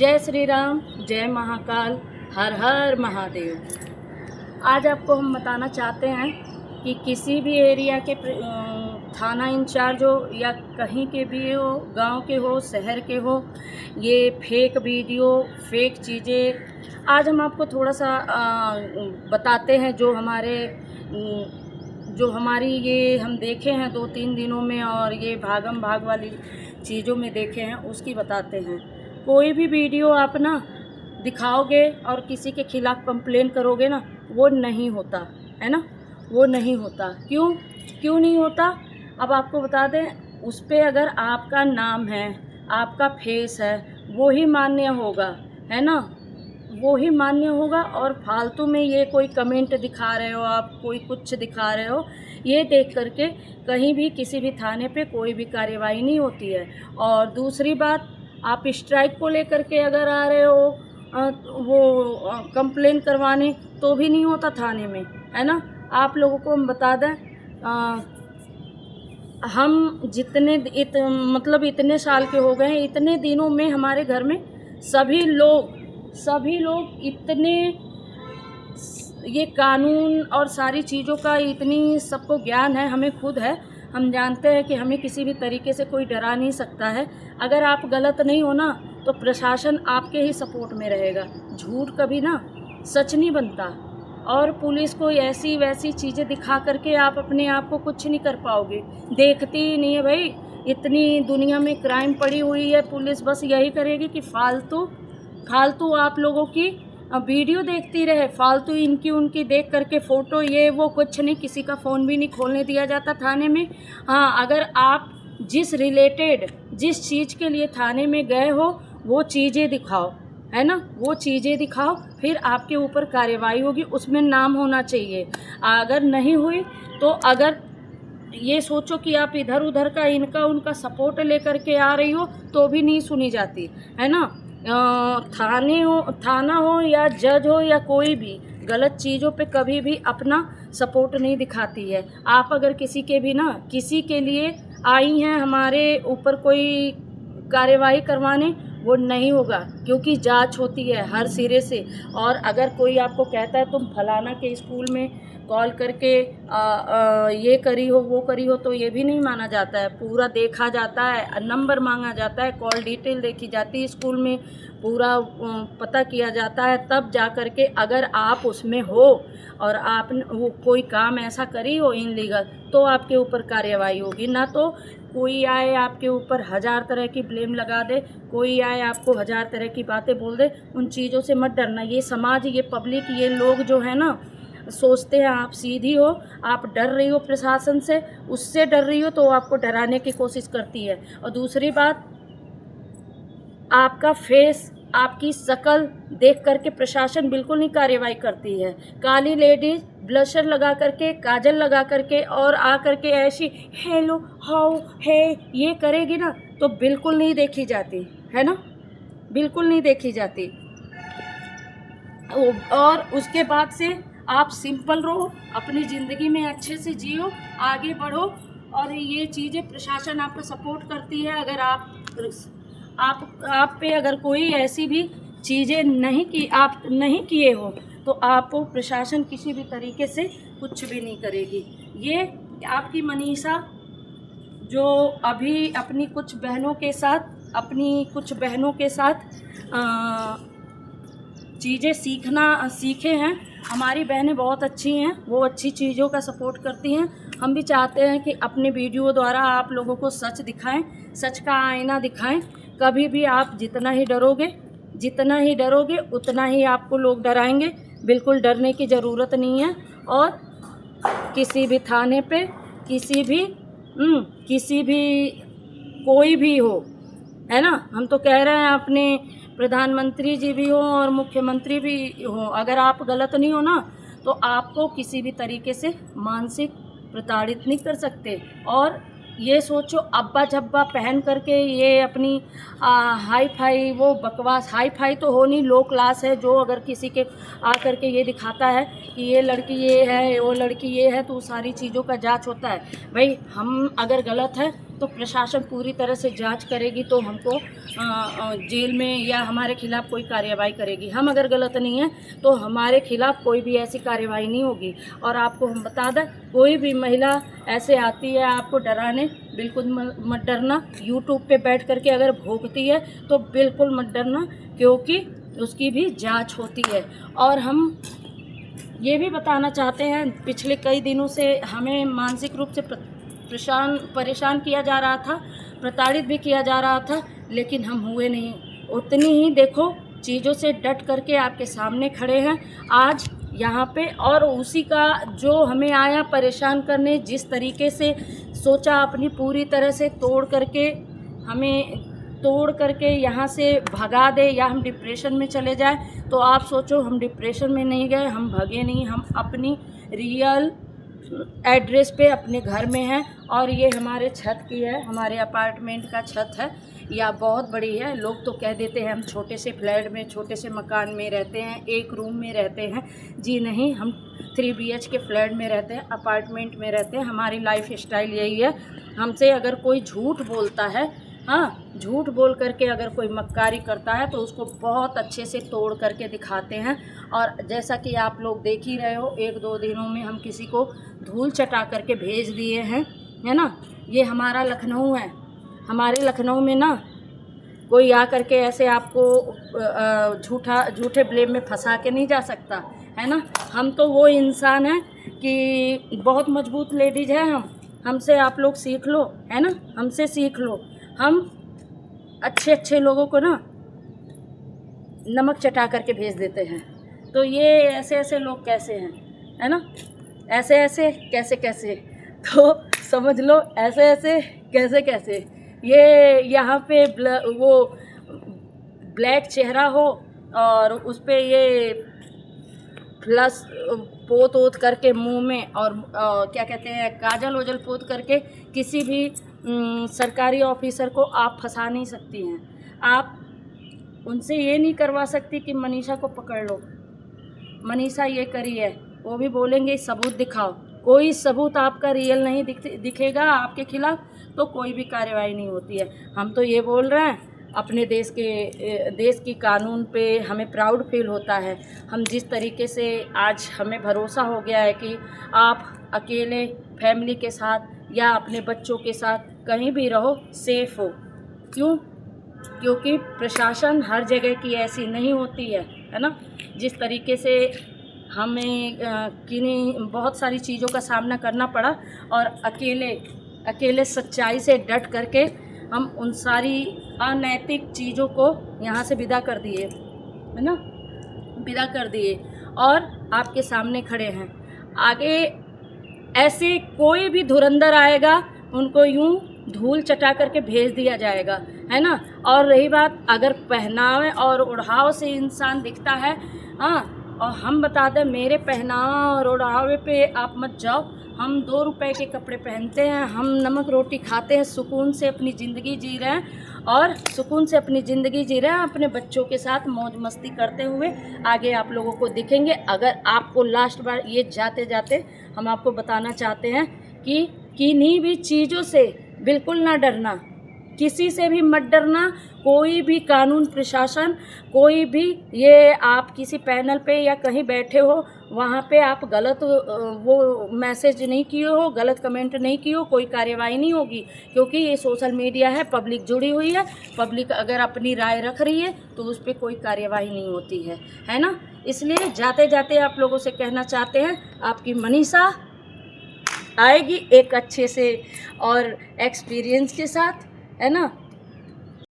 जय श्री राम, जय महाकाल, हर हर महादेव। आज आपको हम बताना चाहते हैं कि किसी भी एरिया के थाना इंचार्ज हो या कहीं के भी हो, गांव के हो, शहर के हो, ये फेक वीडियो, फेक चीज़ें आज हम आपको थोड़ा सा बताते हैं जो हमारी ये हम देखे हैं 2-3 दिनों में और ये भागम भाग वाली चीज़ों में देखे हैं, उसकी बताते हैं। कोई भी वीडियो आप ना दिखाओगे और किसी के खिलाफ़ कंप्लेन करोगे ना, वो नहीं होता है ना, वो नहीं होता। क्यों नहीं होता? अब आपको बता दें, उस पर अगर आपका नाम है, आपका फेस है, वो ही मान्य होगा, है ना, वो ही मान्य होगा। और फालतू में ये कोई कमेंट दिखा रहे हो आप, कोई कुछ दिखा रहे हो, ये देख करके कहीं भी किसी भी थाने पे कोई भी कार्यवाही नहीं होती है। और दूसरी बात, आप स्ट्राइक को लेकर के अगर आ रहे हो वो कंप्लेन करवाने, तो भी नहीं होता थाने में, है ना। आप लोगों को हम बता दें, हम मतलब इतने साल के हो गए हैं, इतने दिनों में हमारे घर में सभी लोग इतने ये कानून और सारी चीज़ों का इतनी सबको ज्ञान है, हमें खुद है, हम जानते हैं कि हमें किसी भी तरीके से कोई डरा नहीं सकता है। अगर आप गलत नहीं हो ना, तो प्रशासन आपके ही सपोर्ट में रहेगा। झूठ कभी ना सच नहीं बनता। और पुलिस को ऐसी वैसी चीज़ें दिखा करके आप अपने आप को कुछ नहीं कर पाओगे। देखती ही नहीं है भाई, इतनी दुनिया में क्राइम पड़ी हुई है, पुलिस बस यही करेगी कि फालतू आप लोगों की वीडियो देखती रहे, फालतू इनकी उनकी देख करके फ़ोटो, ये वो कुछ नहीं, किसी का फ़ोन भी नहीं खोलने दिया जाता थाने में। हाँ, अगर आप जिस चीज़ के लिए थाने में गए हो, वो चीज़ें दिखाओ, है ना, वो चीज़ें दिखाओ, फिर आपके ऊपर कार्रवाई होगी, उसमें नाम होना चाहिए। अगर नहीं हुई तो अगर ये सोचो कि आप इधर उधर का इनका उनका सपोर्ट लेकर के आ रही हो, तो भी नहीं सुनी जाती, है ना। थाना हो या जज हो या कोई भी गलत चीज़ों पे कभी भी अपना सपोर्ट नहीं दिखाती है। आप अगर किसी के लिए आई हैं हमारे ऊपर कोई कार्यवाही करवाने, वो नहीं होगा, क्योंकि जांच होती है हर सिरे से। और अगर कोई आपको कहता है तुम फलाना के स्कूल में कॉल करके ये करी हो वो करी हो, तो ये भी नहीं माना जाता है। पूरा देखा जाता है, नंबर मांगा जाता है, कॉल डिटेल देखी जाती है, स्कूल में पूरा पता किया जाता है, तब जा कर के अगर आप उसमें हो और आपने वो कोई काम ऐसा करी हो इनलीगल, तो आपके ऊपर कार्यवाही होगी। ना तो कोई आए आपके ऊपर 1000 तरह की ब्लेम लगा दे, कोई आए आपको 1000 तरह की बातें बोल दे, उन चीज़ों से मत डरना। ये समाज, ये पब्लिक, ये लोग जो है ना, सोचते हैं आप सीधी हो, आप डर रही हो प्रशासन से, उससे डर रही हो, तो आपको डराने की कोशिश करती है। और दूसरी बात, आपका फेस, आपकी शक्ल देख करके प्रशासन बिल्कुल नहीं कार्रवाई करती है। काली लेडीज ब्लशर लगा करके, काजल लगा करके और आ करके ऐसी हेलो हाउ है ये करेगी ना, तो बिल्कुल नहीं देखी जाती, है ना, बिल्कुल नहीं देखी जाती। और उसके बाद से आप सिंपल रहो, अपनी ज़िंदगी में अच्छे से जियो, आगे बढ़ो। और ये चीज़ें प्रशासन आपका सपोर्ट करती है। अगर आप पे अगर कोई ऐसी भी चीज़ें आप नहीं किए हो, तो आपको प्रशासन किसी भी तरीके से कुछ भी नहीं करेगी। ये आपकी मनीषा जो अभी अपनी कुछ बहनों के साथ चीज़ें सीखे हैं। हमारी बहनें बहुत अच्छी हैं, वो अच्छी चीज़ों का सपोर्ट करती हैं। हम भी चाहते हैं कि अपने वीडियो द्वारा आप लोगों को सच दिखाएं, सच का आईना दिखाएं। कभी भी आप जितना ही डरोगे उतना ही आपको लोग डराएंगे। बिल्कुल डरने की ज़रूरत नहीं है। और किसी भी थाने पे किसी भी कोई भी हो, है ना, हम तो कह रहे हैं अपने प्रधानमंत्री जी भी हो और मुख्यमंत्री भी हो, अगर आप गलत नहीं हो ना, तो आपको किसी भी तरीके से मानसिक प्रताड़ित नहीं कर सकते। और ये सोचो, अब्बा जब्बा पहन करके ये अपनी हाई फाई, वो बकवास, हाई फाई तो हो नहीं, लो क्लास है। जो अगर किसी के आ करके ये दिखाता है कि ये लड़की ये है, वो लड़की ये है, तो सारी चीज़ों का जांच होता है। भाई हम अगर गलत है तो प्रशासन पूरी तरह से जांच करेगी, तो हमको जेल में या हमारे खिलाफ़ कोई कार्रवाई करेगी। हम अगर गलत नहीं हैं तो हमारे खिलाफ़ कोई भी ऐसी कार्रवाई नहीं होगी। और आपको हम बता दें, कोई भी महिला ऐसे आती है आपको डराने, बिल्कुल मत डरना। यूट्यूब पे बैठ करके अगर भोंकती है तो बिल्कुल मत डरना, क्योंकि उसकी भी जांच होती है। और हम ये भी बताना चाहते हैं, पिछले कई दिनों से हमें मानसिक रूप से परेशान किया जा रहा था, प्रताड़ित भी किया जा रहा था, लेकिन हम हुए नहीं। उतनी ही देखो चीज़ों से डट करके आपके सामने खड़े हैं आज यहाँ पे। और उसी का जो हमें आया परेशान करने, जिस तरीके से सोचा अपनी पूरी तरह से तोड़ करके यहाँ से भगा दे या हम डिप्रेशन में चले जाए, तो आप सोचो हम डिप्रेशन में नहीं गए, हम भगे नहीं, हम अपनी रियल एड्रेस पे अपने घर में हैं। और ये हमारे छत की है, हमारे अपार्टमेंट का छत है, या बहुत बड़ी है। लोग तो कह देते हैं हम छोटे से फ्लैट में, छोटे से मकान में रहते हैं, एक रूम में रहते हैं। जी नहीं, हम 3 BH के फ्लैट में रहते हैं, अपार्टमेंट में रहते हैं। हमारी लाइफ स्टाइल यही है। हमसे अगर कोई झूठ बोलता है, हाँ, झूठ बोल करके अगर कोई मक्कारी करता है तो उसको बहुत अच्छे से तोड़ करके दिखाते हैं। और जैसा कि आप लोग देख ही रहे हो, 1-2 दिनों में हम किसी को धूल चटा करके भेज दिए हैं, है ना। ये हमारा लखनऊ है। हमारे लखनऊ में ना कोई आ करके ऐसे आपको झूठे ब्लेम में फंसा के नहीं जा सकता, है ना। हम तो वो इंसान हैं कि बहुत मजबूत लेडीज़ हैं हम। हमसे आप लोग सीख लो, है ना, हमसे सीख लो। हम अच्छे लोगों को ना नमक चटा करके भेज देते हैं। तो ये ऐसे लोग कैसे हैं, है ना, ऐसे कैसे, तो समझ लो ऐसे कैसे ये यहाँ पे वो ब्लैक चेहरा हो और उस पे ये प्लस पोत करके मुंह में, और क्या कहते हैं, काजल ओजल पोत करके किसी भी सरकारी ऑफिसर को आप फंसा नहीं सकती हैं। आप उनसे ये नहीं करवा सकती कि मनीषा को पकड़ लो, मनीषा ये करी है, वो भी बोलेंगे सबूत दिखाओ। कोई सबूत आपका रियल नहीं दिखेगा आपके खिलाफ, तो कोई भी कार्रवाई नहीं होती है। हम तो ये बोल रहे हैं, अपने देश की कानून पे हमें प्राउड फील होता है। हम जिस तरीके से आज हमें भरोसा हो गया है कि आप अकेले फैमिली के साथ या अपने बच्चों के साथ कहीं भी रहो, सेफ़ हो। क्यों? क्योंकि प्रशासन हर जगह की ऐसी नहीं होती है ना। जिस तरीके से हमें किन्हीं बहुत सारी चीज़ों का सामना करना पड़ा, और अकेले सच्चाई से डट करके हम उन सारी अनैतिक चीज़ों को यहाँ से विदा कर दिए, है ना, विदा कर दिए और आपके सामने खड़े हैं। आगे ऐसे कोई भी धुरंधर आएगा, उनको यूं धूल चटा करके भेज दिया जाएगा, है ना। और रही बात, अगर पहनावे और ओढ़ाव से इंसान दिखता है, हाँ, और हम बता दें, मेरे पहनावा और ओढ़ावे पे आप मत जाओ। हम 2 रुपए के कपड़े पहनते हैं, हम नमक रोटी खाते हैं, सुकून से अपनी ज़िंदगी जी रहे हैं, और सुकून से अपनी ज़िंदगी जी रहे हैं अपने बच्चों के साथ मौज मस्ती करते हुए। आगे आप लोगों को दिखेंगे। अगर आपको लास्ट बार ये जाते जाते हम आपको बताना चाहते हैं कि किन्हीं भी चीज़ों से बिल्कुल ना डरना, किसी से भी मत डरना। कोई भी कानून प्रशासन, कोई भी, ये आप किसी पैनल पे या कहीं बैठे हो, वहाँ पे आप गलत वो मैसेज नहीं किए हो, गलत कमेंट नहीं किए हो, कोई कार्रवाई नहीं होगी। क्योंकि ये सोशल मीडिया है, पब्लिक जुड़ी हुई है, पब्लिक अगर अपनी राय रख रही है तो उस पर कोई कार्रवाई नहीं होती है ना। इसलिए जाते जाते आप लोगों से कहना चाहते हैं, आपकी मनीषा आएगी एक अच्छे से और एक्सपीरियंस के साथ, है ना।